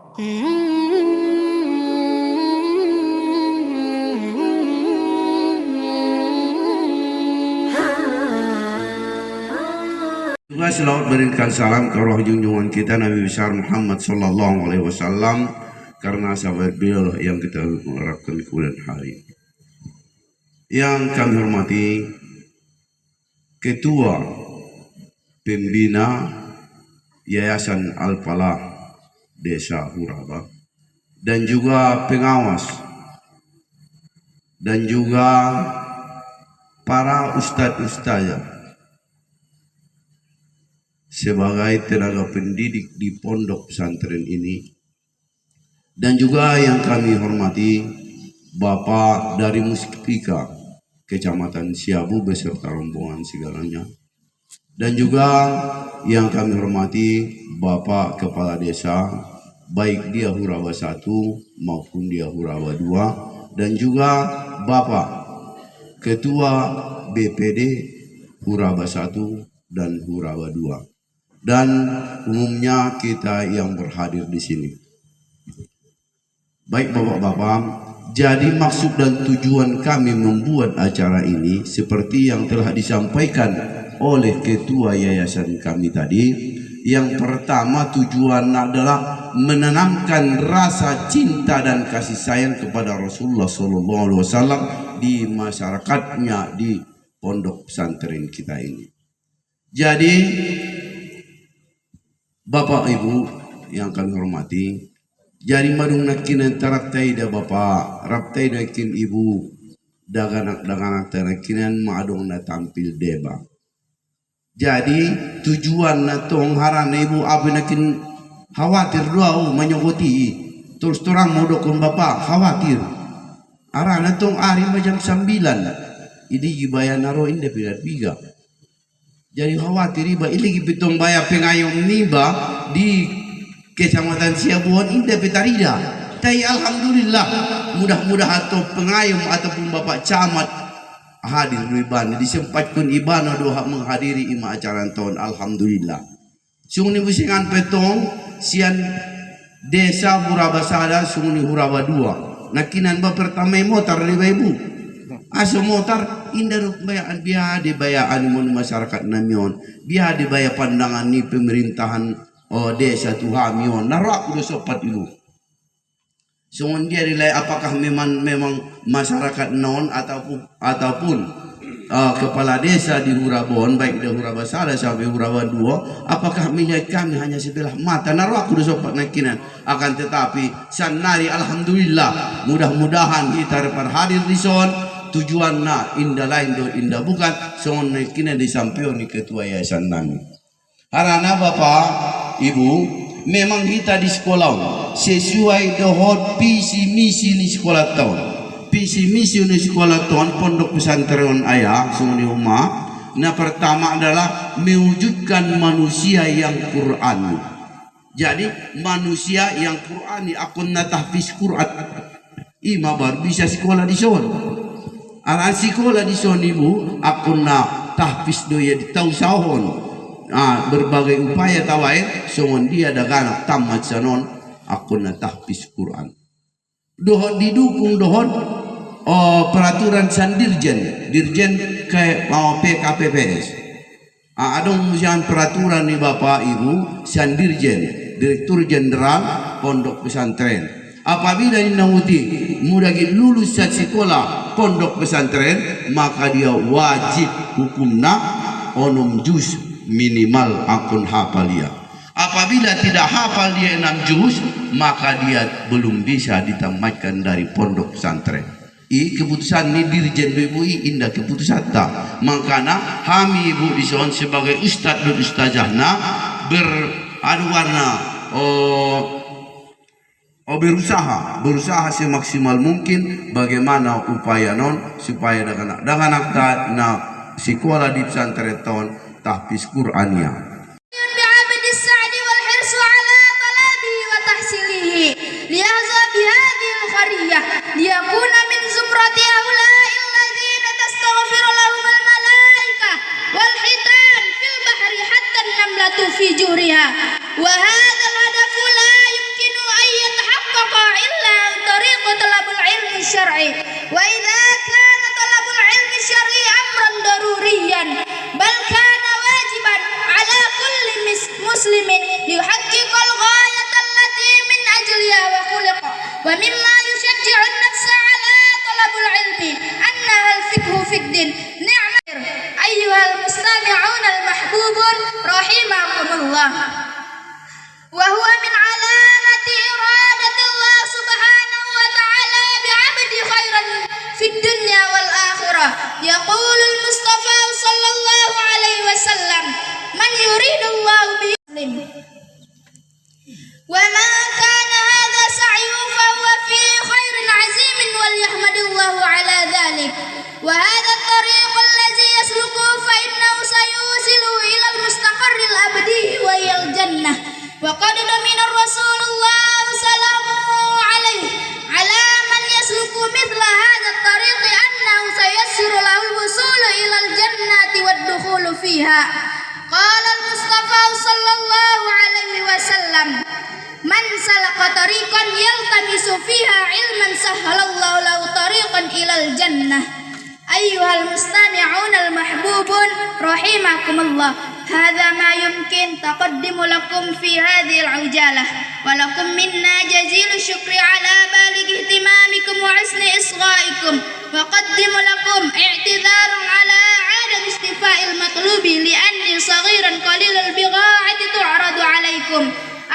Juga selamat berikan salam ke roh junjungan kita Nabi besar Muhammad sallallahu alaihi wasallam, karena sahabat beliau yang kita harapkan di kemudian hari. Yang kami hormati Ketua Pembina Yayasan Al-Falah Desa Huraba, dan juga pengawas, dan juga para ustadz-ustazah sebagai tenaga pendidik di pondok pesantren ini, dan juga yang kami hormati Bapak dari Muspika Kecamatan Siabu beserta rombongan segalanya, dan juga yang kami hormati Bapak Kepala Desa baik dia Huraba 1 maupun dia Huraba 2, dan juga Bapak Ketua BPD Huraba 1 dan Huraba 2, dan umumnya kita yang berhadir di sini. Baik Bapak-bapak, jadi maksud dan tujuan kami membuat acara ini seperti yang telah disampaikan oleh Ketua Yayasan kami tadi. Yang pertama, tujuan adalah menanamkan rasa cinta dan kasih sayang kepada Rasulullah SAW di masyarakatnya di pondok pesantren kita ini. Jadi Bapak Ibu yang kami hormati, jadi madung nakin taraktai da Bapak, raptai nakin Ibu, daganak tanakinan madung na tampil deba. Jadi tujuan na tong haran Ibu abi nakin khawatir doa menyogoti, terus terang modokun Bapak khawatir. Arana tong ari jam 9, ini gibayan naro inde pidat biga. Jadi khawatir iba iligi pitong baya pengayom niba di Kecamatan Siabuan indah petarida. Tapi alhamdulillah mudah-mudah atau pengayom ataupun Bapak Camat hadir di Ibana, disempatkan Ibana doa menghadiri ima acara tahun, alhamdulillah. Sungni busingan petong sian Desa Huraba Sada sungni Huraba 2. Nakinan ba pertama motor di Ibu. Aso motor indah bayaan biar dibayaan mun masyarakat namion, biar dibayar pandangan ni pemerintahan desa tuhamion narak udah sopat Ibu. Sungun dia nilai apakah memang masyarakat non ataupun kepala desa di Hurabon baik di Huraba Sada sampai Huraba 2, apakah minyak kami hanya sebelah mata narak udah sopat nakinan. Akan tetapi sanari alhamdulillah mudah-mudahan kita dapat hadir di son. Tujuan na indah lain do indah bukan songon kini disampaikan ni Ketua Yayasan nami. Harana Bapak Ibu, memang kita di sekolah sesuai dengan visi misi di sekolah tahun. Visi misi di sekolah tahun pondok pesantren ayah sungguh umma. Nah pertama adalah mewujudkan manusia yang Qur'ani. Jadi manusia yang Qur'ani akun natahfiz Qur'an. Ima baru bisa sekolah di sana. Aran sekolah di sana Ibu akun na tahfiz doya di tahu sahon. Berbagai upaya tawain songon dia daganak tamat sanon akun na tahfiz Quran. Dohon didukung dohon peraturan sandirjen dirjen kayak PKPPS. Adong musian peraturan nih Bapak Ibu sandirjen Direktur Jenderal Pondok Pesantren. Apabila dinauti mudah lulus sekolah pondok pesantren, maka dia wajib hukumna onum juz minimal akun hafal dia. Apabila tidak hafal dia 6 juz, maka dia belum bisa ditamatkan dari pondok pesantren. Keputusan ini Dirjen BUI indah keputusan tak. Makanya kami Ibu di sana sebagai ustadz dan ustazahna berusaha semaksimal mungkin bagaimana upaya supaya dengan na sekolah di pesantren tahun tahfiz Qur'annya. في جورها وهذا الهدف لا يمكن أن ومما يشجع النفس على طلب العلم أنها الفقه في الدين. نعم أيها المستمعون المحبوبون رحمكم الله. وهو من علامة إرادة الله سبحانه وتعالى بعبد خيرا في الدنيا والآخرة. يقول المصطفى صلى الله عليه وسلم: من يريد الله به وما كان هذا سعيه فهو في خير عظيم وليحمد الله على ذلك. وهذا الطريق الذي يسلكه فإنه سيوصله إلى المستقر الأبدي وهي الجنة. وقد ضمن الرسول الله سلامه عليه على من يسلك مثل هذا الطريق أنه سيسر له الوصول إلى الجنة والدخول فيها. قال المصطفى صلى الله عليه وسلم: من سلك طريقا يلتمس فيها علما سهل الله له طريقا إلى الجنة. أيها المستمعون المحبوبون رحمكم الله، هذا ما يمكن تقدم لكم في هذه العجالة، ولكم منا جزيل الشكر على بالغ اهتمامكم وحسن إصغائكم. وقدم لكم اعتذار على عدم استيفاء المطلوب لأني صغيرا قليل البضاعة تعرض عليكم.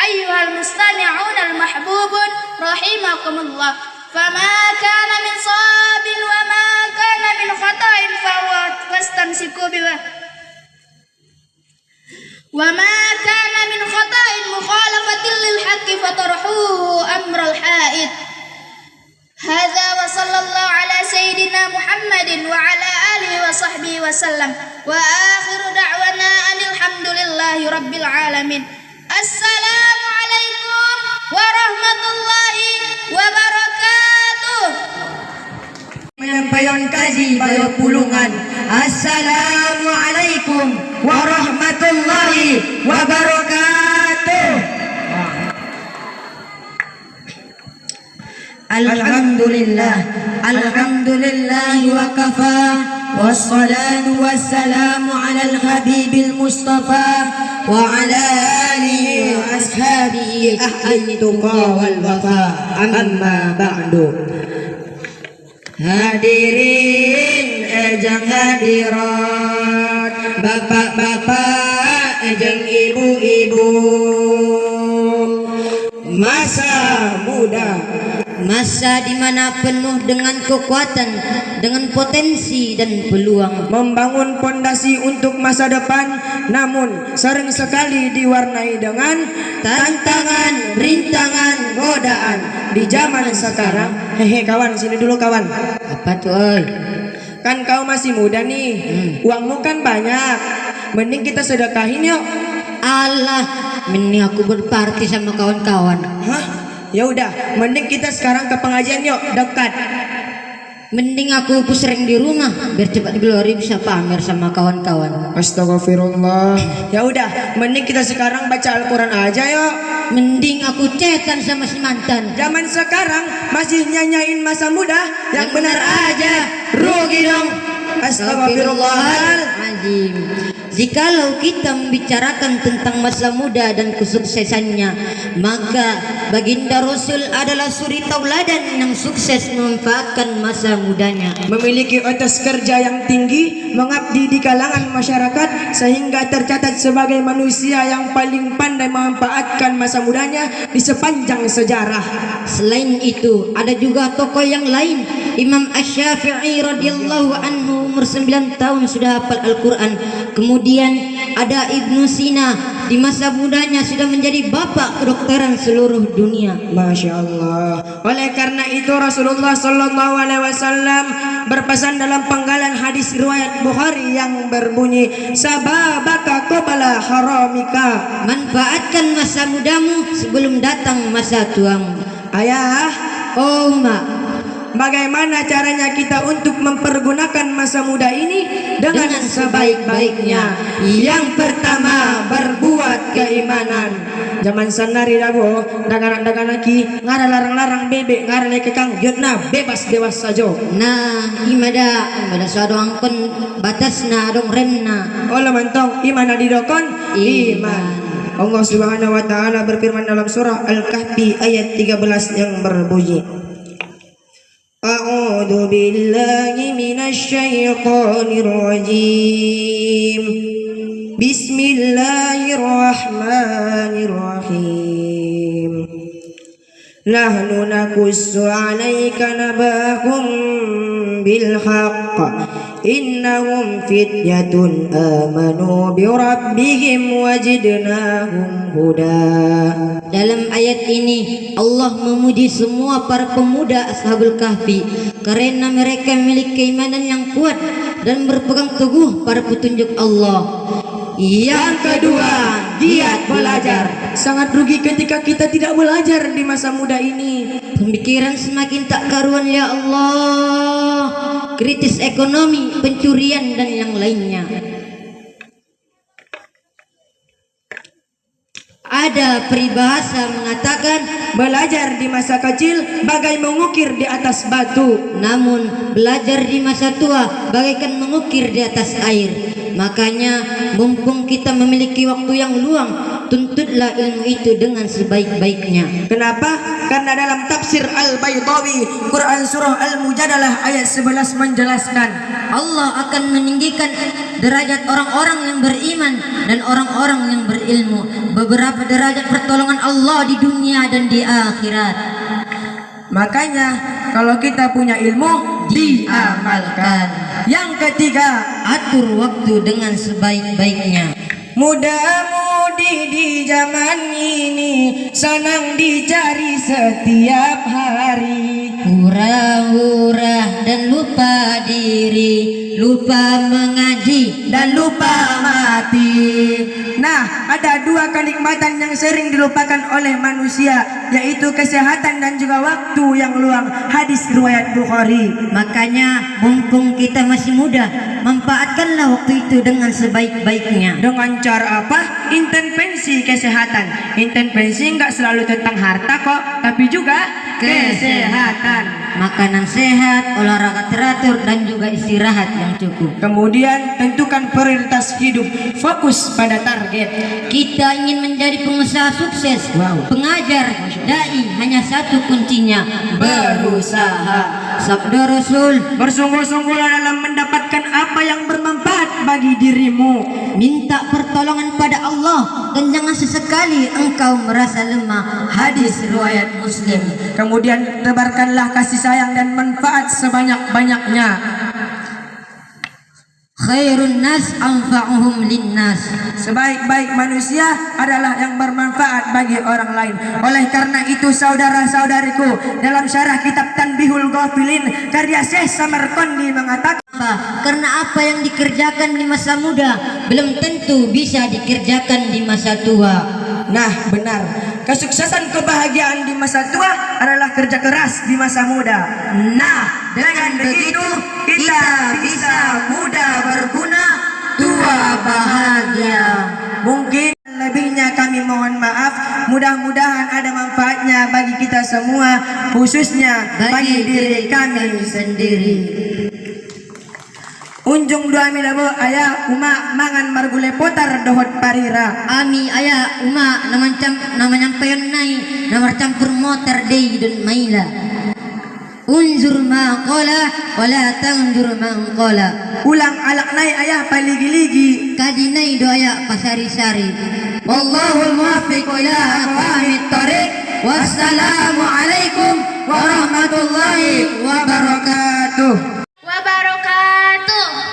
أيها المستمعون المحبوبون رحمكم الله، فما كان من صواب وما كان من خطأ فهو فاستمسكوا به، وما كان من خطأ مخالفة للحق فطرحوه أمر الحائط. هذا وصلى الله على سيدنا محمد وعلى آله وصحبه وسلم، وآخر دعوانا أن الحمد لله رب العالمين. السلام عليكم ورحمة الله wabarakatuh. Penyampaian kaji Bayo Pulungan. Assalamualaikum warahmatullahi wabarakatuh. Alhamdulillah, alhamdulillah wa kafa, wassalatu wassalamu ala al-habibil mustafa wa ala alihi wa ashabihi ahli tuqa wal wafa, amma ba'du. Hadirin ejang hadirat, bapak-bapak ejang ibu-ibu, masa muda, masa di mana penuh dengan kekuatan, dengan potensi dan peluang, membangun pondasi untuk masa depan, namun sering sekali diwarnai dengan tantangan, rintangan, godaan di zaman sekarang. Hehe kawan, sini dulu kawan. Apa tuh oi? Kan kau masih muda nih, uangmu kan banyak, mending kita sedekahin yuk. Allah, mending aku berparti sama kawan-kawan. Hah? Ya udah, mending kita sekarang ke pengajian yuk, dekat. Mending aku sering di rumah biar cepat Glory bisa pamer sama kawan-kawan. Astagfirullah. Ya udah, mending kita sekarang baca Al-Qur'an aja yuk. Mending aku cetan sama si mantan. Zaman sekarang masih nyanyain masa muda, yang benar aja rugi dong. Astagfirullahaladzim. Jikalau kita membicarakan tentang masa muda dan kesuksesannya, maka baginda Rasul adalah suri tauladan yang sukses memanfaatkan masa mudanya, memiliki etos kerja yang tinggi, mengabdi di kalangan masyarakat, sehingga tercatat sebagai manusia yang paling pandai memanfaatkan masa mudanya di sepanjang sejarah. Selain itu, ada juga tokoh yang lain. Imam Asy-Syafi'i radhiyallahu anhu umur 9 tahun sudah hafal Al-Quran. Kemudian ada Ibnu Sina, di masa mudanya sudah menjadi bapak kedokteran seluruh dunia. Masya Allah. Oleh karena itu Rasulullah Sallallahu Alaihi Wasallam berpesan dalam penggalan hadis riwayat Bukhari yang berbunyi, sababaka qabla haramika. Manfaatkan masa mudamu sebelum datang masa tuamu. Ayah, oh mak, bagaimana caranya kita untuk mempergunakan masa muda ini? Dengan sebaik-baiknya. Yang pertama, berbuat keimanan. Zaman sanari dabo, dagan-dagan lagi ngara larang-larang bebek, ngara leke kang yutna bebas saja. Nah, imada suado angkon batasna dong remna. Ola mantong imana didokon iman. Allah Subhanahu wa taala berfirman dalam surah Al-Kahfi ayat 13 yang berbunyi, A'udzu billahi minasy syaithanir rajim. Bismillahirrahmanirrahim. Nahnu nakussu 'alaika nabahum bil haqq. Innahum fityatun amanu bi rabbihim wajidnahum huda. Dalam ayat ini Allah memuji semua para pemuda Ashabul Kahfi karena mereka memiliki keimanan yang kuat dan berpegang teguh pada petunjuk Allah. Yang kedua, giat belajar. Sangat rugi ketika kita tidak belajar di masa muda ini. Pemikiran semakin tak karuan ya Allah. Kritis ekonomi, pencurian dan yang lainnya. Ada peribahasa mengatakan belajar di masa kecil bagai mengukir di atas batu, namun belajar di masa tua bagaikan mengukir di atas air. Makanya mumpung kita memiliki waktu yang luang, tuntutlah ilmu itu dengan sebaik-baiknya. Kenapa? Karena dalam tafsir Al-Baydawi, Quran surah Al-Mujadalah ayat 11 menjelaskan, Allah akan meninggikan derajat orang-orang yang beriman dan orang-orang yang berilmu. Beberapa derajat pertolongan Allah di dunia dan di akhirat. Makanya kalau kita punya ilmu, diamalkan. Yang ketiga, atur waktu dengan sebaik-baiknya. Muda-mudi di zaman ini senang dicari setiap hari. Hura-hura dan lupa diri, lupa mengaji dan lupa mati. Nah, ada dua kenikmatan yang sering dilupakan oleh manusia, yaitu kesehatan dan juga waktu yang luang. Hadis riwayat Bukhari. Makanya mumpung kita masih muda, manfaatkanlah waktu itu dengan sebaik-baiknya. Dengan cara apa? Intervensi kesehatan. Intervensi enggak selalu tentang harta kok, tapi juga kesehatan. Makanan sehat, olahraga teratur dan juga istirahat yang cukup. Kemudian tentukan prioritas hidup, fokus pada target. Kita ingin menjadi pengusaha sukses, pengajar, dai, hanya satu kuncinya, berusaha. Sabda Rasul, bersungguh-sungguhlah dalam mendapatkan apa yang bermanfaat bagi dirimu. Minta pertolongan pada Allah dan jangan sesekali engkau merasa lemah. Hadis riwayat Muslim. Kemudian tebarkanlah kasih sayang dan manfaat sebanyak-banyaknya. Khairun nas anfa'uhum linnas. Sebaik-baik manusia adalah yang bermanfaat bagi orang lain. Oleh karena itu saudara-saudariku, dalam syarah kitab Tanbihul Ghafilin karya Syekh Samarqandi mengatakan, karena apa yang dikerjakan di masa muda belum tentu bisa dikerjakan di masa tua. Nah, benar. Kesuksesan kebahagiaan di masa tua adalah kerja keras di masa muda. Nah, dengan begitu kita bisa muda berguna, tua bahagia. Mungkin lebihnya kami mohon maaf. Mudah-mudahan ada manfaatnya bagi kita semua, khususnya bagi diri kami sendiri. Unjung dua milabo ayah uma mangan margule potar dohot parira. Ami ayah uma namanya peyon nai namar campur motor dei dan maila. Unzur ma qala wala tanzur ma qala. Ulang alak nai ayah paligi-ligi kadinai do ayah pasari-sari. Wallahul muwaffiq ila aqwamit thariq. Wassalamu alaikum warahmatullahi wabarakatuh. Wabarakatuh.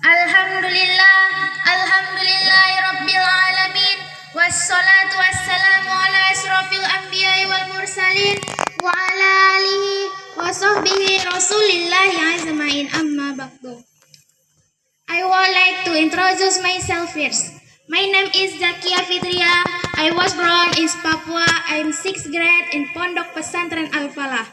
Alhamdulillahi rabbil alamin. Wassalatu wassalamu ala asrafil anbiya'i wal mursalin wa ala alihi wa sahbihi rasulillahi ajma'in, amma ba'du. I would like to introduce myself first. My name is Zakia Fitria. I was born in Papua. I am 6th grade in Pondok Pesantren Al-Falah.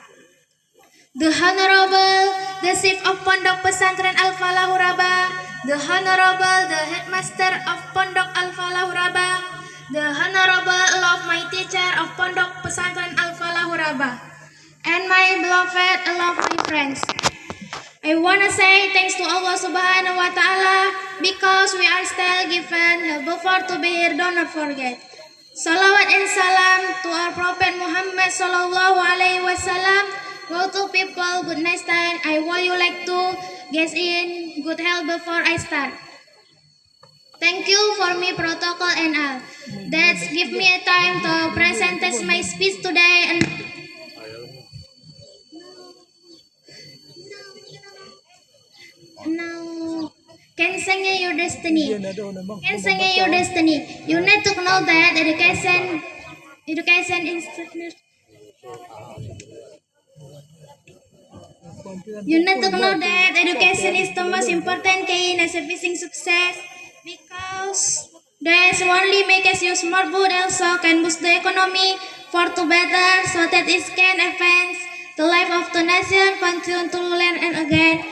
The Honorable, the Chief of Pondok Pesantren Al-Falah Huraba, the Honorable, the Headmaster of Pondok Al-Falah Huraba, the Honorable of my teacher of Pondok Pesantren Al-Falah Huraba, and my beloved all of my friends. I wanna say thanks to Allah Subhanahu wa Ta'ala because we are still given before to be here. Do not forget. Salawat and salam to our Prophet Muhammad Sallallahu Alaihi Wasallam. Go to people, good night time. I want you like to get in good health before I start. Thank you for me protocol and all. That's give me a time to present my speech today and now, can sing your destiny. Can sing your destiny. You need to know that education is. You need to know that education is the most important key in achieving success because that's only makes you smart, but also can boost the economy for to better so that it can advance the life of the nation. Continue to learn and again.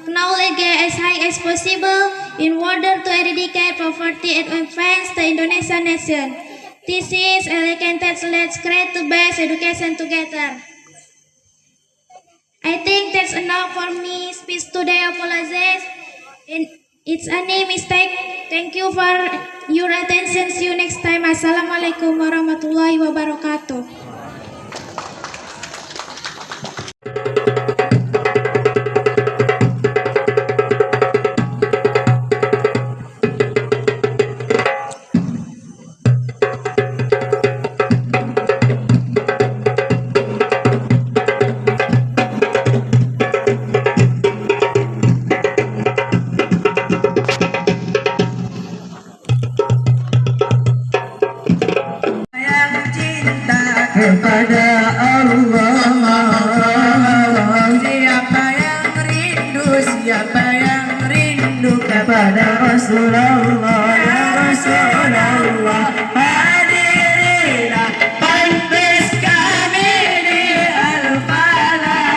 Knowledge as high as possible in order to eradicate poverty and advance the Indonesian nation. This is elegant. Let's create the best education together. I think that's enough for me. Speech today. Apologies. And it's any mistake. Thank you for your attention. See you next time. Assalamualaikum warahmatullahi wabarakatuh. Kepada Allah, siapa yang rindu kepada Rasulullah, ya Rasulullah, hadirilah ponpes kami di Al-Falah,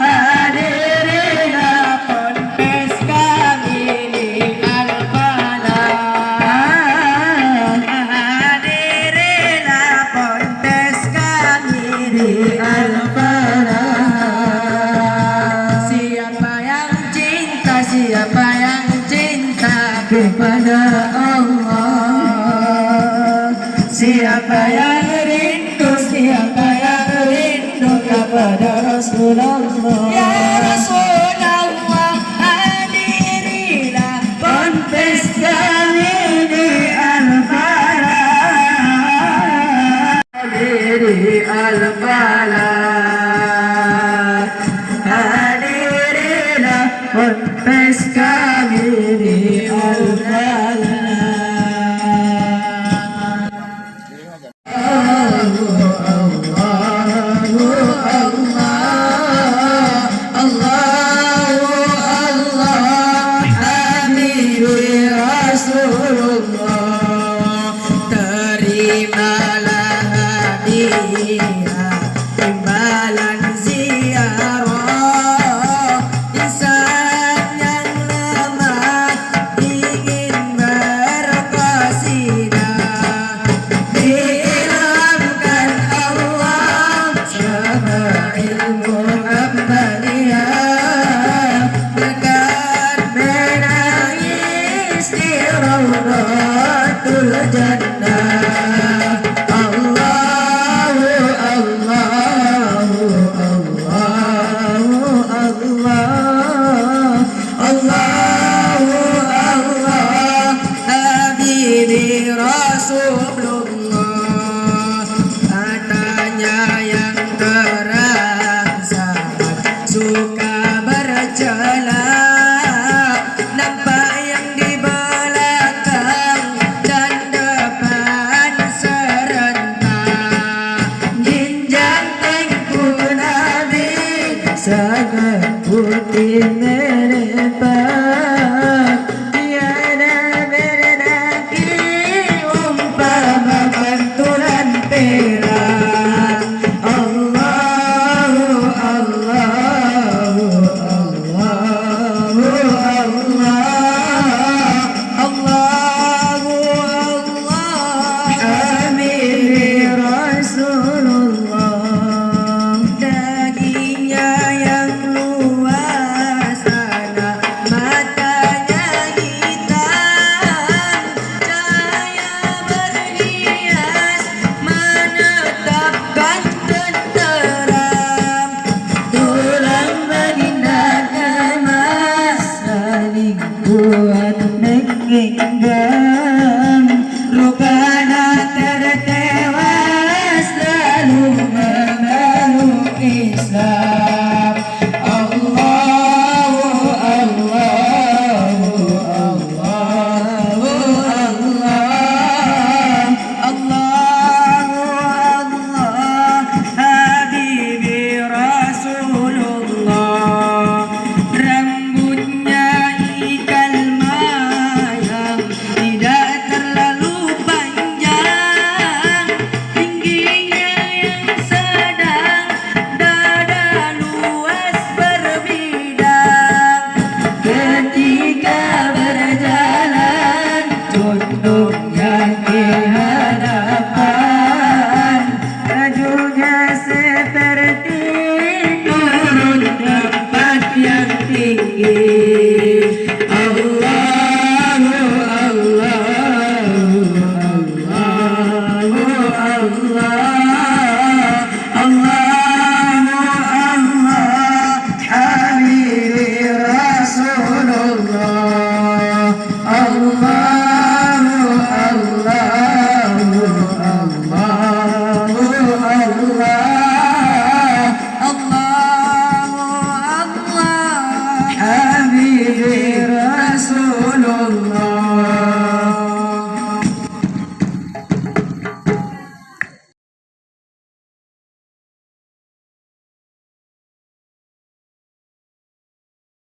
hadirilah ponpes kami di Al-Falah. Siapa yang cinta kepada Allah, siapa yang rindu kepada Rasulullah, ya Rasulullah, hadirilah ponpes kami di Al-Falah, hadiri Al-Falah, hadirilah ponpes kami di Al-Falah. Terimalah hadiah imbalan ziarah insan yang lemah ingin berqasidah diilhamkan Allah sama ilmu amaliyah dengan menangis di Raudhatul Jannah. Rasulullah, katanya yang terang sangat suka bercela, nampak yang di belakang dan depan serentak. Jinjang tengku Nabi sangat putih melipat, tiada berdaki umpan yang